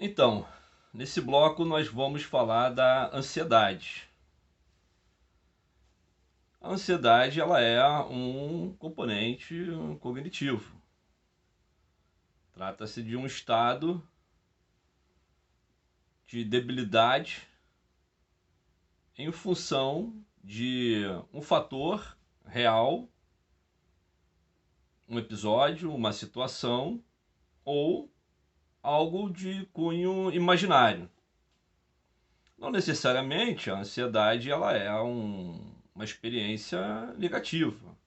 Então, nesse bloco nós vamos falar da ansiedade. A ansiedade ela é um componente cognitivo. Trata-se de um estado de debilidade em função de um fator real, um episódio, uma situação ou algo de cunho imaginário. Não necessariamente a ansiedade ela é uma experiência negativa.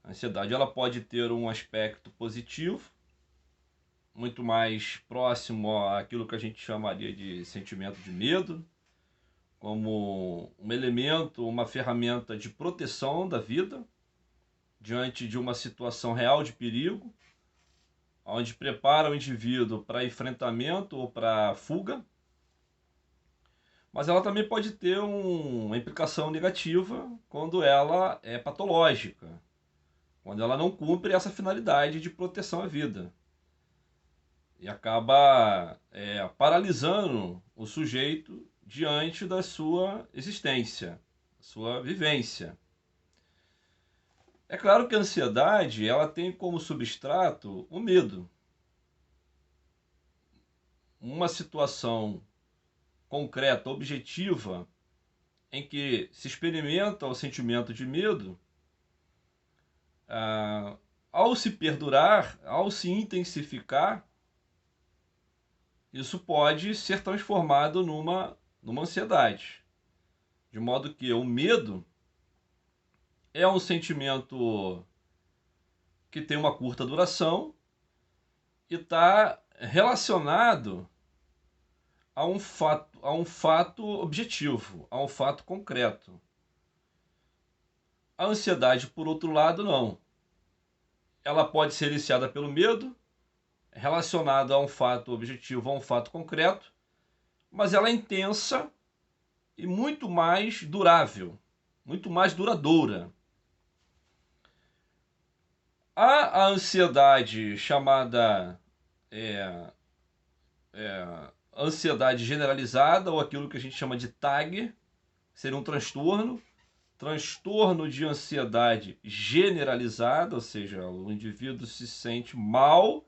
A ansiedade ela pode ter um aspecto positivo, muito mais próximo àquilo que a gente chamaria de sentimento de medo, como um elemento, uma ferramenta de proteção da vida diante de uma situação real de perigo, onde prepara o indivíduo para enfrentamento ou para fuga. Mas ela também pode ter uma implicação negativa quando ela é patológica, quando ela não cumpre essa finalidade de proteção à vida. E acaba paralisando o sujeito diante da sua existência, sua vivência. É claro que a ansiedade ela tem como substrato o medo. Uma situação concreta, objetiva, em que se experimenta o sentimento de medo, ah, ao se perdurar, ao se intensificar, isso pode ser transformado numa ansiedade. De modo que o medo é um sentimento que tem uma curta duração e está relacionado a um fato objetivo, a um fato concreto. A ansiedade, por outro lado, não. Ela pode ser iniciada pelo medo, relacionada a um fato objetivo, a um fato concreto, mas ela é intensa e muito mais durável, muito mais duradoura. Há a ansiedade chamada é, ansiedade generalizada, ou aquilo que a gente chama de TAG, seria um transtorno de ansiedade generalizada, ou seja, o indivíduo se sente mal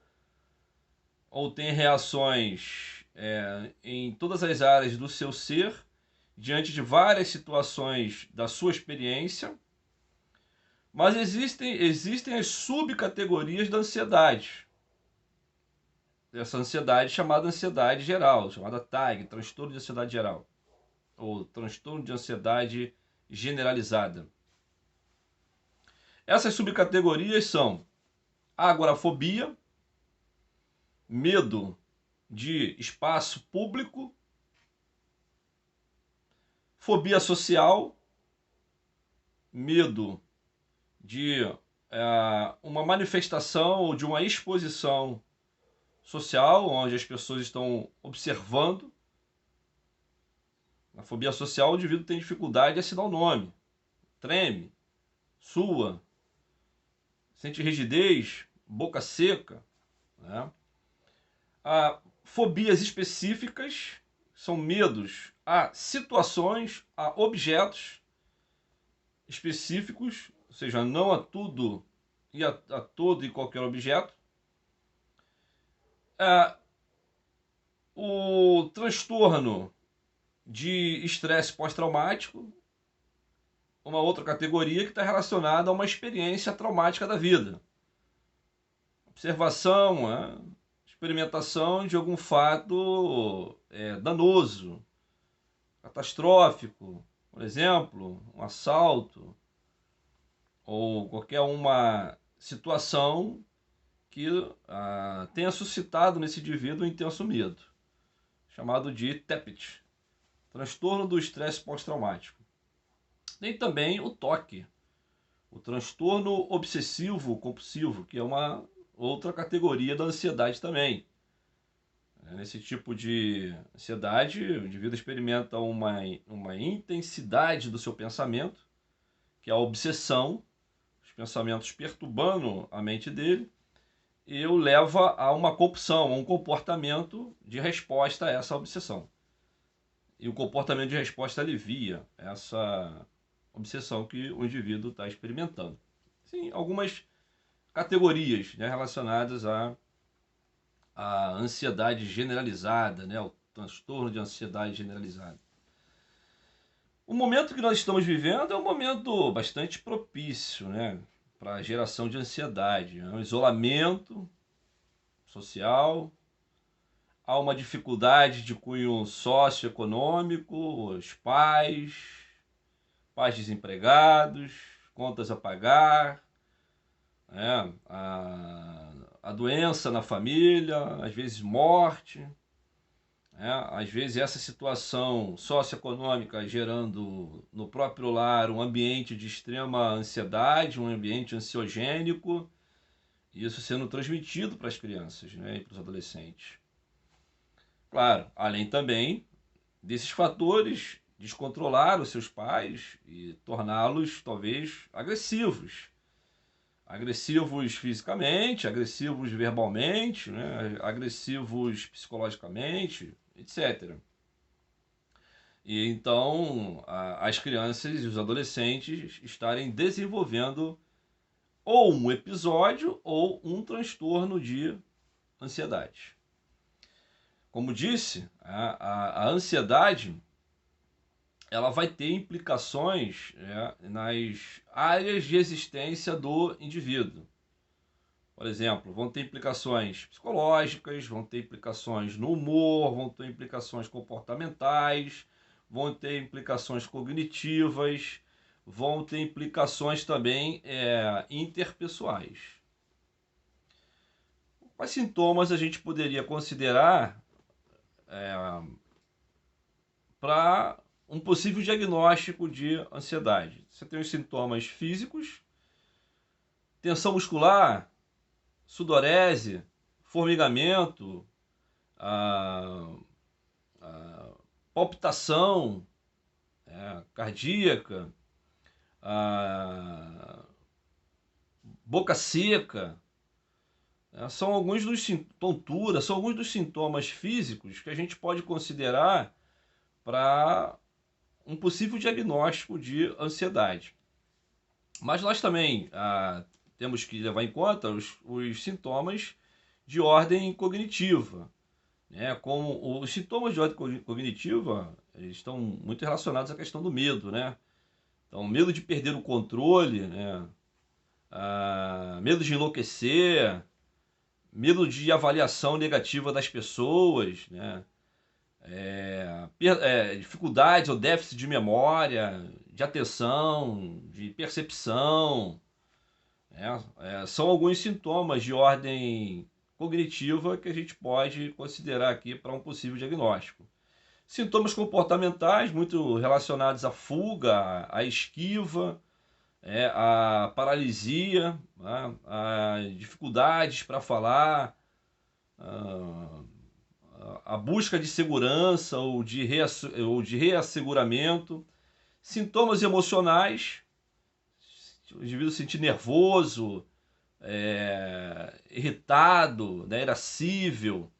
ou tem reações em todas as áreas do seu ser, diante de várias situações da sua experiência, mas existem as subcategorias da ansiedade. Essa ansiedade chamada ansiedade geral, chamada TAG, transtorno de ansiedade geral, ou transtorno de ansiedade generalizada. Essas subcategorias são agorafobia, medo de espaço público, fobia social, medo de uma manifestação ou de uma exposição social, onde as pessoas estão observando. Na fobia social, o indivíduo tem dificuldade em assinar o nome, treme, sua, sente rigidez, boca seca. Né? Fobias específicas são medos a situações, a objetos específicos, ou seja, não a tudo e a todo e qualquer objeto. O transtorno de estresse pós-traumático, uma outra categoria que está relacionada a uma experiência traumática da vida. Observação, experimentação de algum fato danoso, catastrófico, por exemplo, um assalto, ou qualquer uma situação que tenha suscitado nesse indivíduo um intenso medo, chamado de TEPT, transtorno do estresse pós-traumático. Tem também o TOC, o transtorno obsessivo compulsivo, que é uma outra categoria da ansiedade também. Nesse tipo de ansiedade, o indivíduo experimenta uma intensidade do seu pensamento, que é a obsessão, os pensamentos perturbando a mente dele, eu leva a uma compulsão, a um comportamento de resposta a essa obsessão. E o comportamento de resposta alivia essa obsessão que o indivíduo está experimentando. Sim, algumas categorias, né, relacionadas à ansiedade generalizada, né, ao transtorno de ansiedade generalizada. O momento que nós estamos vivendo é um momento bastante propício, né, para a geração de ansiedade. É um isolamento social, há uma dificuldade de cunho socioeconômico, os pais desempregados, contas a pagar, né, a doença na família, às vezes morte. Às vezes essa situação socioeconômica gerando no próprio lar um ambiente de extrema ansiedade, um ambiente ansiogênico, e isso sendo transmitido para as crianças, né, e para os adolescentes. Claro, além também desses fatores, descontrolar os seus pais e torná-los talvez agressivos. Agressivos fisicamente, agressivos verbalmente, né, agressivos psicologicamente, etc. E então as crianças e os adolescentes estarem desenvolvendo ou um episódio ou um transtorno de ansiedade. Como disse, a ansiedade ela vai ter implicações, né, nas áreas de existência do indivíduo. Por exemplo, vão ter implicações psicológicas, vão ter implicações no humor, vão ter implicações comportamentais, vão ter implicações cognitivas, vão ter implicações também interpessoais. Quais sintomas a gente poderia considerar para um possível diagnóstico de ansiedade? Você tem os sintomas físicos, tensão muscular, sudorese, formigamento, a palpitação cardíaca, a boca seca, são alguns dos tontura, são alguns dos sintomas físicos que a gente pode considerar para um possível diagnóstico de ansiedade. Mas nós também temos que levar em conta os sintomas de ordem cognitiva, né? Como os sintomas de ordem cognitiva eles estão muito relacionados à questão do medo, né? Então, medo de perder o controle, né? Medo de enlouquecer, medo de avaliação negativa das pessoas, né? Dificuldades ou déficit de memória, de atenção, de percepção. São alguns sintomas de ordem cognitiva que a gente pode considerar aqui para um possível diagnóstico. Sintomas comportamentais muito relacionados à fuga, à esquiva, à paralisia, né, a dificuldades para falar, a busca de segurança ou de reasseguramento. Sintomas emocionais, o indivíduo se sentir nervoso, irritado, né, irascível,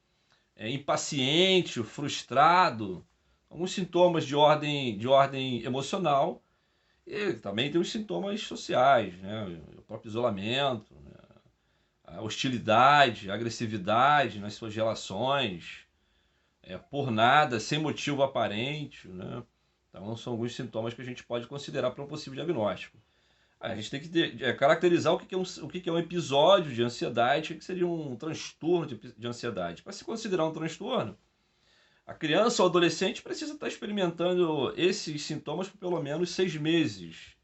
impaciente, frustrado. Alguns sintomas de ordem emocional. E também tem os sintomas sociais, né, o próprio isolamento, né, a hostilidade, a agressividade nas suas relações, por nada, sem motivo aparente, né? Então são alguns sintomas que a gente pode considerar para um possível diagnóstico. A gente tem que caracterizar o que é um episódio de ansiedade, o que seria um transtorno de ansiedade. Para se considerar um transtorno, a criança ou adolescente precisa estar experimentando esses sintomas por pelo menos 6 meses.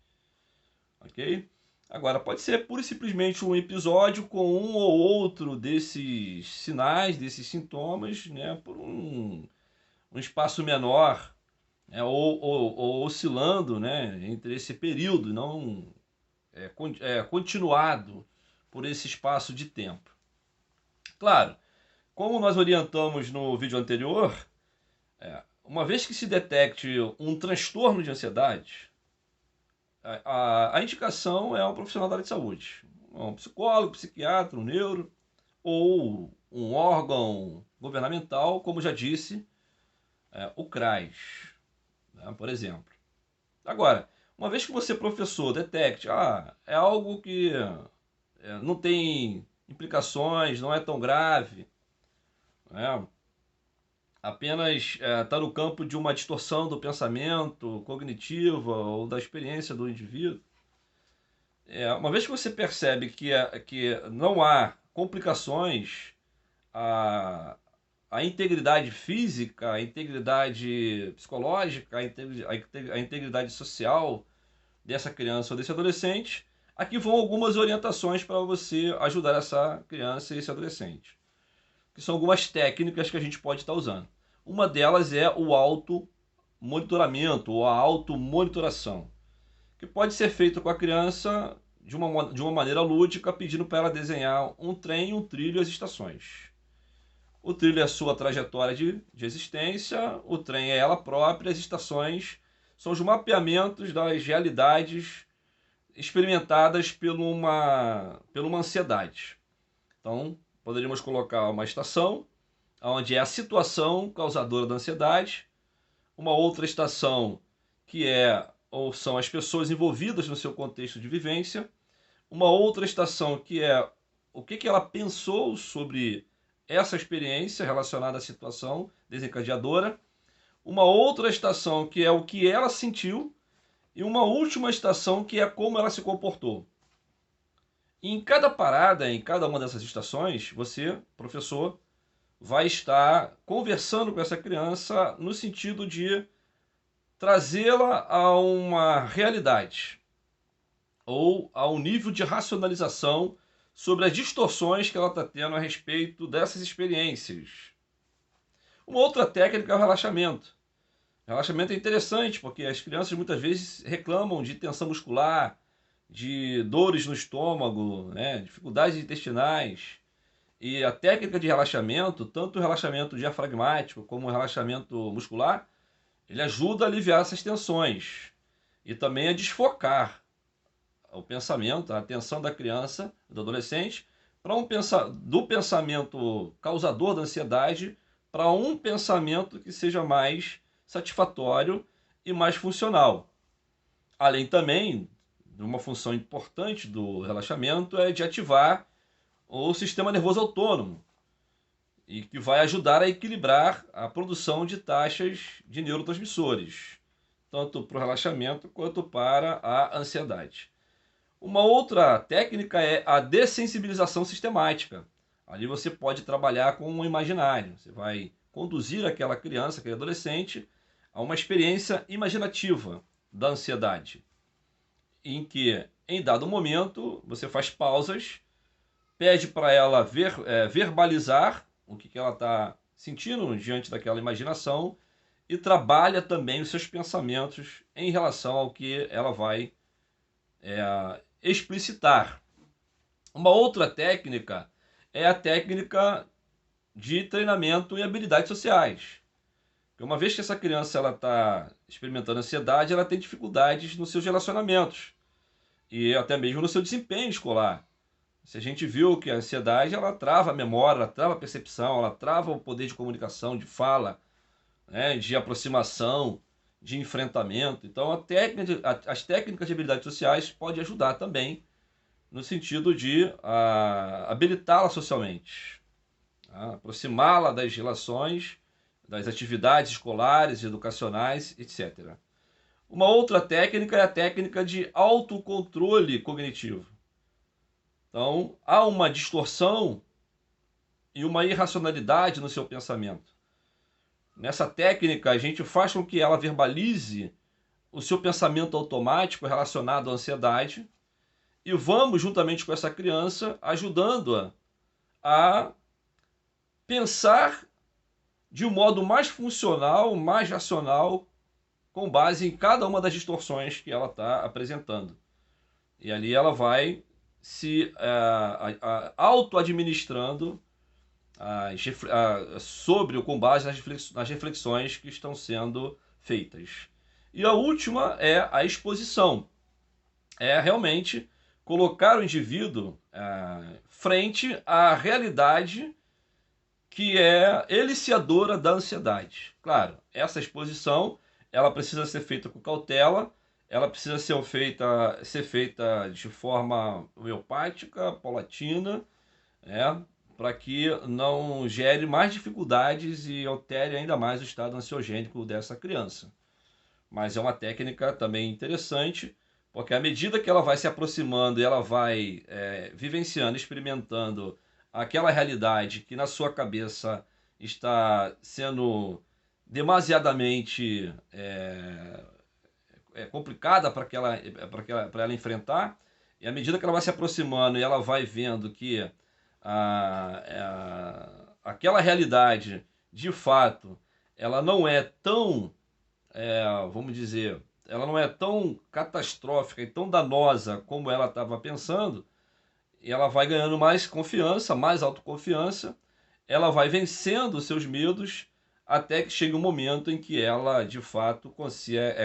Ok? Agora, pode ser pura e simplesmente um episódio com um ou outro desses sinais, desses sintomas, né, por um espaço menor, né, ou oscilando, né, entre esse período, não continuado por esse espaço de tempo. Claro, como nós orientamos no vídeo anterior, uma vez que se detecte um transtorno de ansiedade, a indicação é um profissional da área de saúde, um psicólogo, psiquiatra, um neuro, ou um órgão governamental, como já disse, o CRAS, né, por exemplo. Agora, uma vez que você, professor, detecte, é algo que não tem implicações, não é tão grave, né, apenas está no campo de uma distorção do pensamento cognitiva ou da experiência do indivíduo, uma vez que você percebe que não há complicações, a, a integridade física, a integridade psicológica, a integridade social dessa criança ou desse adolescente, aqui vão algumas orientações para você ajudar essa criança e esse adolescente, que são algumas técnicas que a gente pode estar usando. Uma delas é o auto-monitoramento ou a auto-monitoração, que pode ser feito com a criança de uma maneira lúdica, pedindo para ela desenhar um trem, um trilho e as estações. O trilho é a sua trajetória de existência, o trem é ela própria, as estações são os mapeamentos das realidades experimentadas por uma ansiedade. Então, poderíamos colocar uma estação, onde é a situação causadora da ansiedade, uma outra estação que ou são as pessoas envolvidas no seu contexto de vivência, uma outra estação que é o que ela pensou sobre essa experiência relacionada à situação desencadeadora, uma outra estação que é o que ela sentiu e uma última estação que é como ela se comportou. E em cada parada, em cada uma dessas estações, você, professor, vai estar conversando com essa criança no sentido de trazê-la a uma realidade ou a um nível de racionalização sobre as distorções que ela está tendo a respeito dessas experiências. Uma outra técnica é o relaxamento. O relaxamento é interessante porque as crianças muitas vezes reclamam de tensão muscular, de dores no estômago, né, dificuldades intestinais. E a técnica de relaxamento, tanto o relaxamento diafragmático como o relaxamento muscular, ele ajuda a aliviar essas tensões e também a desfocar o pensamento, a atenção da criança, do adolescente, do pensamento causador da ansiedade para um pensamento que seja mais satisfatório e mais funcional. Além também de uma função importante do relaxamento é de ativar o sistema nervoso autônomo, e que vai ajudar a equilibrar a produção de taxas de neurotransmissores, tanto para o relaxamento quanto para a ansiedade. Uma outra técnica é a dessensibilização sistemática. Ali você pode trabalhar com um imaginário. Você vai conduzir aquela criança, aquele adolescente, a uma experiência imaginativa da ansiedade, em que, em dado momento, você faz pausas, pede para ela verbalizar o que ela está sentindo diante daquela imaginação e trabalha também os seus pensamentos em relação ao que ela vai explicitar. Uma outra técnica é a técnica de treinamento em habilidades sociais. Porque uma vez que essa criança está experimentando ansiedade, ela tem dificuldades nos seus relacionamentos e até mesmo no seu desempenho escolar. Se a gente viu que a ansiedade ela trava a memória, ela trava a percepção, ela trava o poder de comunicação, de fala, né, de aproximação, de enfrentamento. Então as técnicas de habilidades sociais podem ajudar também no sentido de habilitá-la socialmente, aproximá-la das relações, das atividades escolares, educacionais, etc. Uma outra técnica é a técnica de autocontrole cognitivo. Então, há uma distorção e uma irracionalidade no seu pensamento. Nessa técnica, a gente faz com que ela verbalize o seu pensamento automático relacionado à ansiedade e vamos, juntamente com essa criança, ajudando-a a pensar de um modo mais funcional, mais racional, com base em cada uma das distorções que ela está apresentando. E ali ela vai se auto-administrando com base nas reflexões que estão sendo feitas. E a última é a exposição. É realmente colocar o indivíduo frente à realidade que é eliciadora da ansiedade. Claro, essa exposição ela precisa ser feita com cautela, ela precisa ser feita de forma homeopática, paulatina, para que não gere mais dificuldades e altere ainda mais o estado ansiogênico dessa criança. Mas é uma técnica também interessante, porque à medida que ela vai se aproximando e ela vai vivenciando, experimentando aquela realidade que na sua cabeça está sendo demasiadamente complicada para ela enfrentar, e à medida que ela vai se aproximando e ela vai vendo que aquela realidade, de fato, ela não é tão, vamos dizer, ela não é tão catastrófica e tão danosa como ela estava pensando, e ela vai ganhando mais confiança, mais autoconfiança, ela vai vencendo os seus medos, até que chega um momento em que ela, de fato,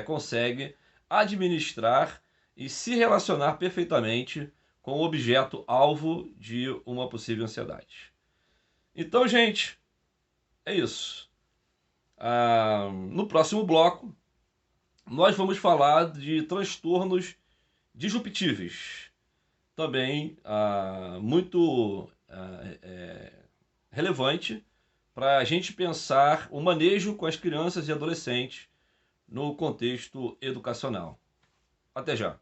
consegue administrar e se relacionar perfeitamente com o objeto alvo de uma possível ansiedade. Então, gente, é isso. No próximo bloco, nós vamos falar de transtornos disruptíveis. Também muito relevante para a gente pensar o manejo com as crianças e adolescentes no contexto educacional. Até já!